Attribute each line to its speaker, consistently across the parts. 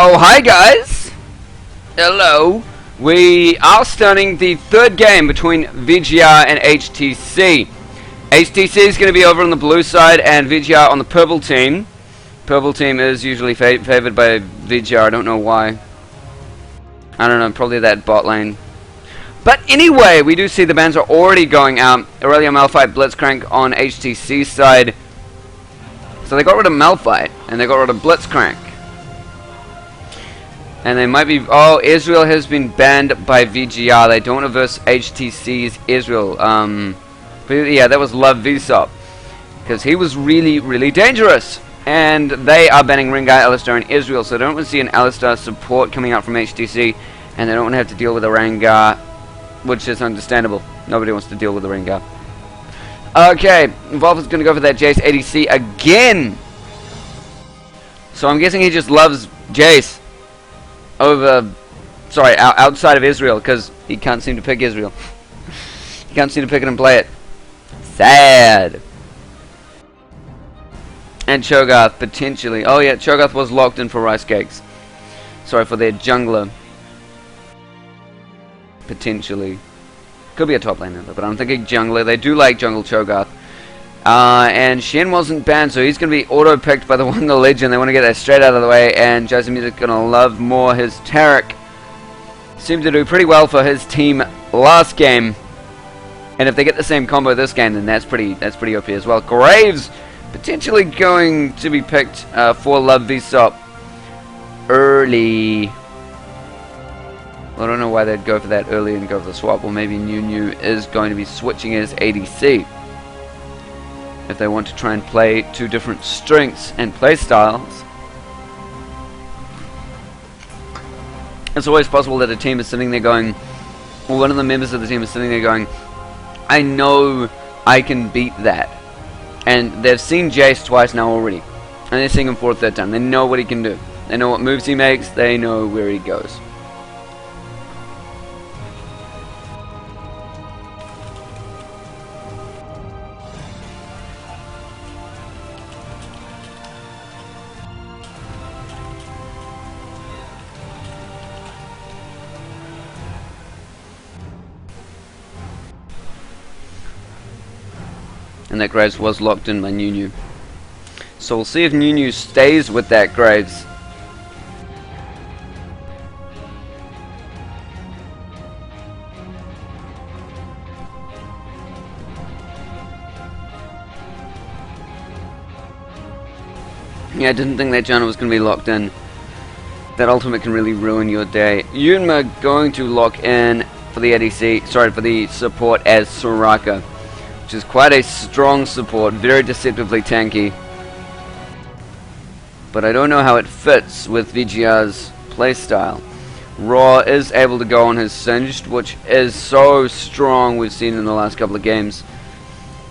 Speaker 1: Oh, hi guys! Hello. We are starting the third game between VGR and HTC. HTC is going to be over on the blue side and VGR on the purple team. Purple team is usually favored by VGR, I don't know why. I don't know, probably that bot lane. But anyway, we do see the bans are already going out. Aurelia Malphite Blitzcrank on HTC side. So they got rid of Malphite and they got rid of Blitzcrank. And they might be... Oh, Israel has been banned by VGR. They don't want to verse HTC's Israel. But yeah, that was Love Vsop. Because he was really, really dangerous. And they are banning Rengar, Alistar, and Israel. So they don't want to see an Alistar support coming out from HTC. And they don't want to have to deal with a Rengar. Which is understandable. Nobody wants to deal with a Rengar. Okay, Volv is going to go for that Jace ADC again. So I'm guessing he just loves Jace. Outside of Israel, because he can't seem to pick Israel. He can't seem to pick it and play it. Sad. And Cho'Gath, potentially. Oh yeah, Cho'Gath was locked in for Rice Cakes. Sorry, for their jungler. Potentially. Could be a top laner, but I'm thinking jungler. They do like jungle Cho'Gath. And Shen wasn't banned, so he's going to be auto-picked by the one, the Legend. They want to get that straight out of the way, and Jazzy Music going to love more his Tarek. Seemed to do pretty well for his team last game. And if they get the same combo this game, then that's pretty OP as well. Graves potentially going to be picked for Love Vsop early. Well, I don't know why they'd go for that early and go for the swap. Or maybe New is going to be switching his ADC. If they want to try and play two different strengths and play styles. It's always possible that a team is sitting there going, or one of the members of the team is sitting there going, I know I can beat that. And they've seen Jace twice now already. And they're seeing him for a third time. They know what he can do. They know what moves he makes. They know where he goes. And that Graves was locked in by New. So we'll see if New stays with that Graves. Yeah, I didn't think that Janna was going to be locked in. That ultimate can really ruin your day. Yunma going to lock in for the ADC, sorry, for the support as Soraka. Which is quite a strong support, very deceptively tanky. But I don't know how it fits with VGR's playstyle. Raw is able to go on his Singed, which is so strong, we've seen in the last couple of games.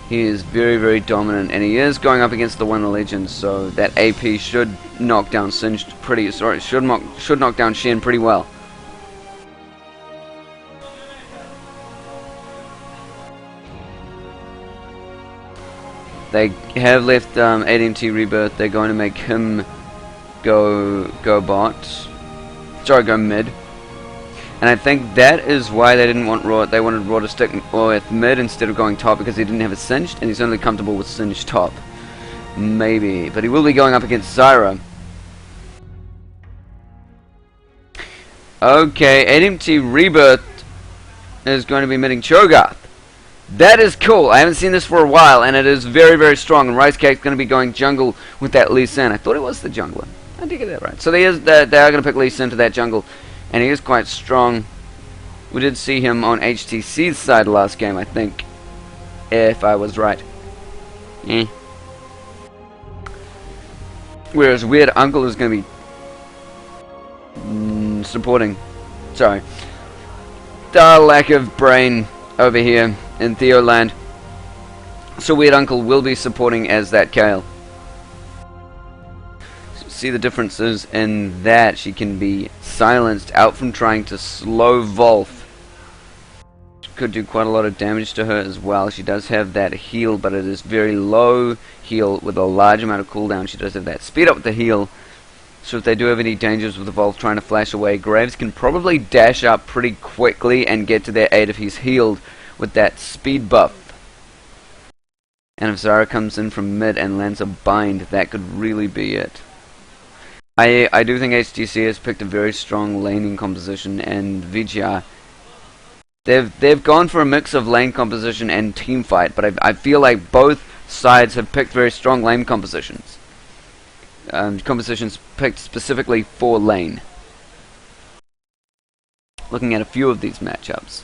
Speaker 1: He is very, very dominant, and he is going up against the one of the Legends, so that AP should knock down Singed pretty, sorry, should knock down Shen pretty well. They have left ADMT Rebirth. They're going to make him go bot. Sorry, go mid. And I think that is why they didn't want Raw. They wanted Raw to stick with mid instead of going top because he didn't have a Singed, and he's only comfortable with Singed top. Maybe, but he will be going up against Zyra. Okay, ADMT Rebirth is going to be meeting Cho'Gath. That is cool. I haven't seen this for a while, and it is very, very strong. And Rice Cake's going to be going jungle with that Lee Sin. I thought it was the jungler. I did get that right. So they are going to pick Lee Sin to that jungle, and he is quite strong. We did see him on HTC's side last game, I think, if I was right. Whereas Weird Uncle is going to be supporting. Sorry. The lack of brain over here in Theoland. So Weird Uncle will be supporting as that Kale. So see the differences in that. She can be silenced out from trying to slow Volf. Could do quite a lot of damage to her as well. She does have that heal, but it is very low heal with a large amount of cooldown. She does have that speed up with the heal. So if they do have any dangers with the Volk trying to flash away, Graves can probably dash up pretty quickly and get to their aid if he's healed with that speed buff. And if Zyra comes in from mid and lands a bind, that could really be it. I do think HTC has picked a very strong laning composition, and VGR, they've gone for a mix of lane composition and team fight, but I feel like both sides have picked very strong lane compositions. Compositions picked specifically for lane. Looking at a few of these matchups.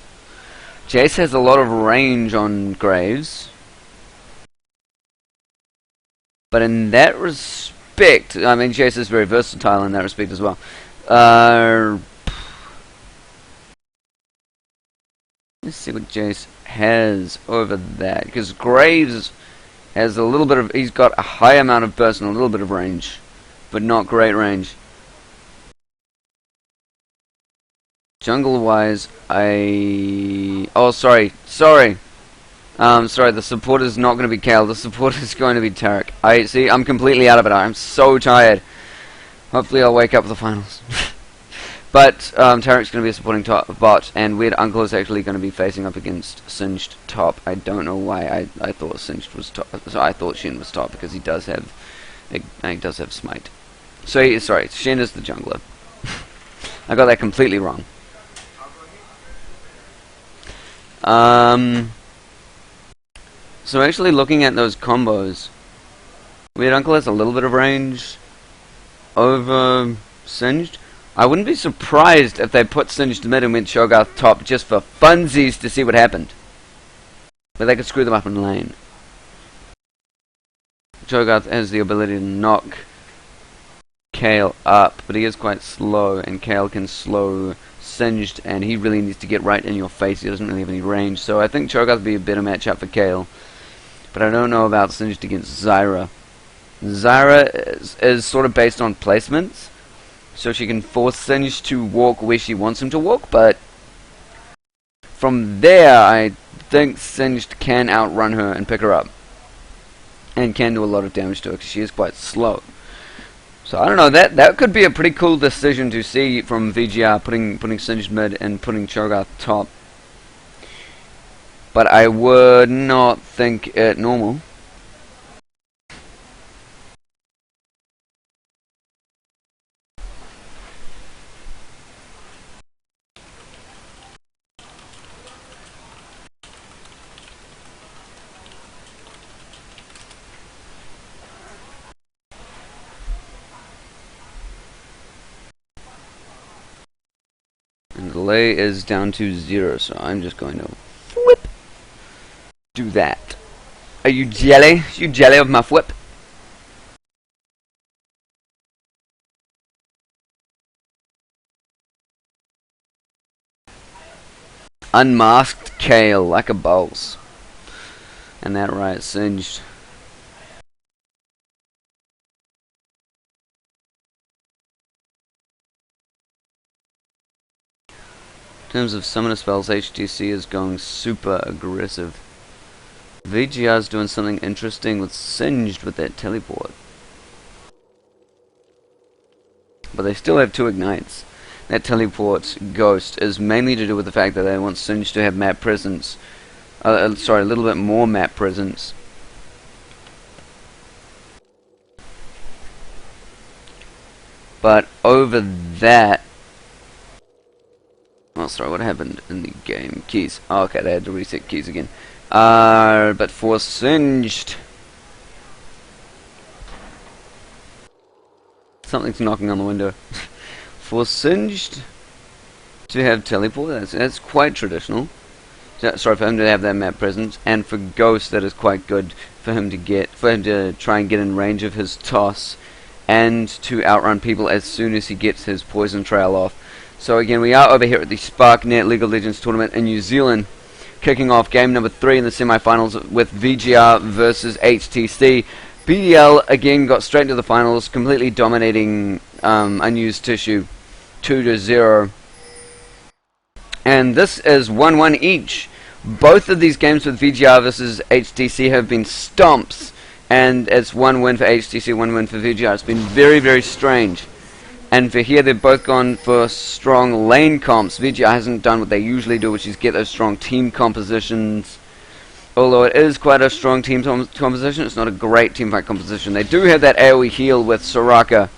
Speaker 1: Jace has a lot of range on Graves. But in that respect, I mean, Jace is very versatile in that respect as well. Let's see what Jace has over that. Because Graves has a little bit of... He's got a high amount of burst and a little bit of range. But not great range. Jungle-wise, Oh, sorry. Sorry, the support is not going to be Kale. The support is going to be Tarek. I'm completely out of it. I'm so tired. Hopefully I'll wake up for the finals. But Tarek's going to be a supporting top bot, and Weird Uncle is actually going to be facing up against Singed top. I don't know why I thought Singed was top. So I thought Shen was top because he does have Smite. So sorry, Shen is the jungler. I got that completely wrong. So actually looking at those combos, Weird Uncle has a little bit of range over Singed. I wouldn't be surprised if they put Singed mid and went Cho'Gath top just for funsies to see what happened. But they could screw them up in lane. Cho'Gath has the ability to knock Kale up, but he is quite slow, and Kale can slow Singed, and he really needs to get right in your face. He doesn't really have any range, so I think Cho'Gath would be a better matchup for Kale. But I don't know about Singed against Zyra. Zyra is sort of based on placements, so she can force Singed to walk where she wants him to walk, but from there I think Singed can outrun her and pick her up, and can do a lot of damage to her because she is quite slow. So I don't know, that could be a pretty cool decision to see from VGR, putting Singed mid and putting Cho'Gath top. But I would not think it normal. And the delay is down to 0, so I'm just going to whip. Do that. Are you jelly? Are you jelly of my whip? Unmasked Kale like a boss. And that right, Singed. In terms of summoner spells, HTC is going super aggressive. VGR is doing something interesting with Singed with that teleport. But they still have 2 ignites. That teleport ghost is mainly to do with the fact that they want Singed to have map presence. Sorry, a little bit more map presence. But over that... Oh, sorry, what happened in the game? Keys. Oh, okay, they had to reset keys again. But for Singed... Something's knocking on the window. For Singed to have teleport, that's quite traditional. Sorry, for him to have that map presence. And for Ghost, that is quite good for him to try and get in range of his toss. And to outrun people as soon as he gets his poison trail off. So again, we are over here at the SparkNet League of Legends Tournament in New Zealand, kicking off game number 3 in the semi-finals with VGR versus HTC. BDL again got straight into the finals, completely dominating Unused Tissue 2-0. And this is 1-1 each. Both of these games with VGR versus HTC have been stomps, and it's 1 win for HTC, 1 win for VGR. It's been very, very strange. And for here, they've both gone for strong lane comps. VGR hasn't done what they usually do, which is get those strong team compositions. Although it is quite a strong team composition, it's not a great teamfight composition. They do have that AoE heal with Soraka.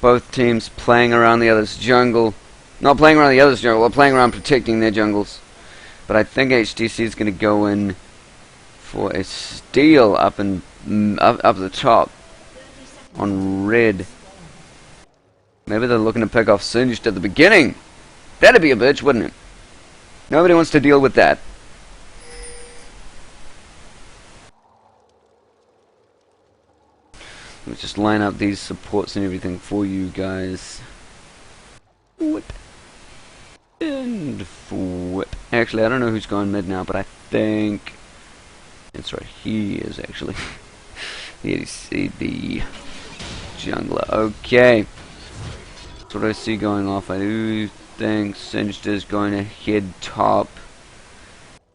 Speaker 1: Both teams playing around the other's jungle. Not playing around the other's jungle, they're playing around protecting their jungles. But I think HTC is going to go in for a steal up the top on red. Maybe they're looking to pick off Singed at the beginning. That'd be a bitch, wouldn't it? Nobody wants to deal with that. Let me just line up these supports and everything for you guys. Whip. And whip. Actually, I don't know who's going mid now, but I think it's right. He is actually the ADC, the jungler. Okay. That's what I see going off. I do think Singed is going to head top,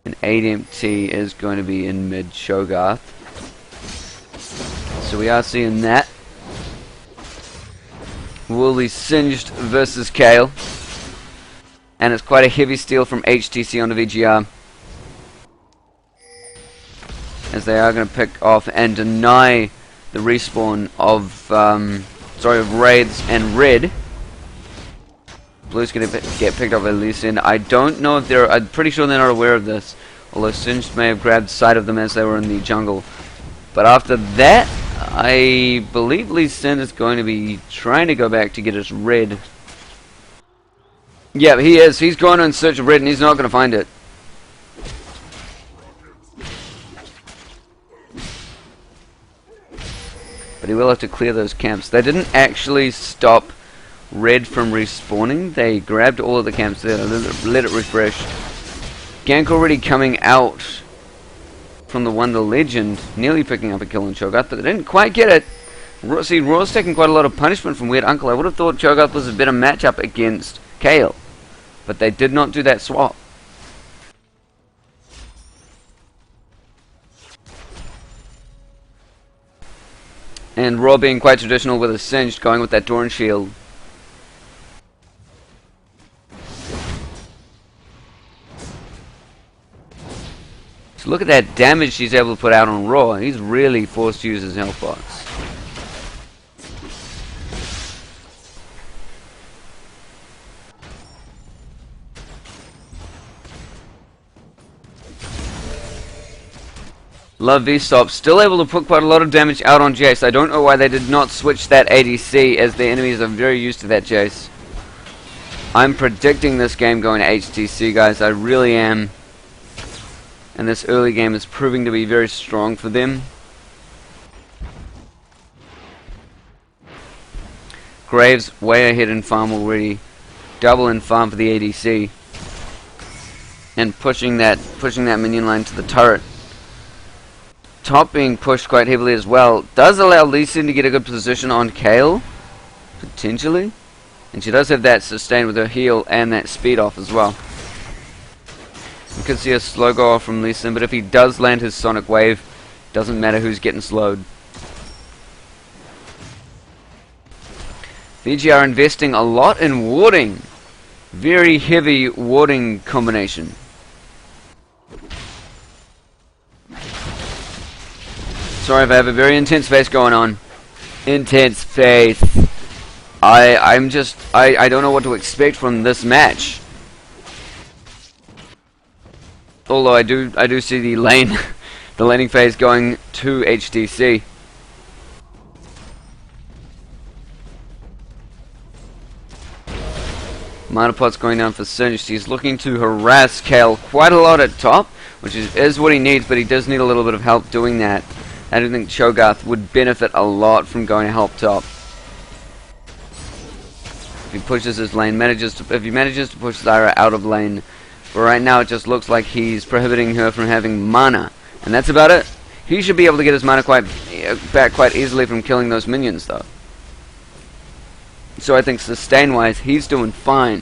Speaker 1: and 8MT is going to be in mid Cho'Gath. So we are seeing that. Woolly Singed versus Kale. And it's quite a heavy steal from HTC onto VGR. As they are going to pick off and deny the respawn of raids and red. Blue's going to get picked up by Lee Sin. I don't know if they're... I'm pretty sure they're not aware of this. Although Singed may have grabbed sight of them as they were in the jungle. But after that, I believe Lee Sin is going to be trying to go back to get his red. Yeah, he is. He's going in search of red and he's not going to find it. But he will have to clear those camps. They didn't actually stop red from respawning. They grabbed all of the camps there, let it refresh. Gank already coming out from the Wonder Legend, nearly picking up a kill on Cho'Gath, but they didn't quite get it. See, Raw's taking quite a lot of punishment from Weird Uncle. I would have thought Cho'Gath was a better matchup against Kale, but they did not do that swap. And Raw being quite traditional with a Singed, going with that Dawn Shield. So look at that damage he's able to put out on Raw. He's really forced to use his health box. Love V-Stop, still able to put quite a lot of damage out on Jace. I don't know why they did not switch that ADC, as the enemies are very used to that Jace. I'm predicting this game going to HTC, guys. I really am. And this early game is proving to be very strong for them. Graves way ahead in farm already. Double in farm for the ADC. And pushing that minion line to the turret. Top being pushed quite heavily as well. Does allow Lee Sin to get a good position on Kale. Potentially. And she does have that sustain with her heal and that speed off as well. You could see a slow go off from Lee Sin, but if he does land his Sonic Wave, doesn't matter who's getting slowed. VGR investing a lot in warding. Very heavy warding combination. Sorry if I have a very intense face going on. Intense face. I don't know what to expect from this match. Although I do see the laning phase going to HTC. Mana Pot's going down for Singed. He's looking to harass Kale quite a lot at top, which is what he needs, but he does need a little bit of help doing that. I don't think Cho'Gath would benefit a lot from going to help top. If he pushes his lane, if he manages to push Zyra out of lane, but right now it just looks like he's prohibiting her from having mana, and that's about it. He should be able to get his mana back quite easily from killing those minions, though. So I think sustain-wise, he's doing fine.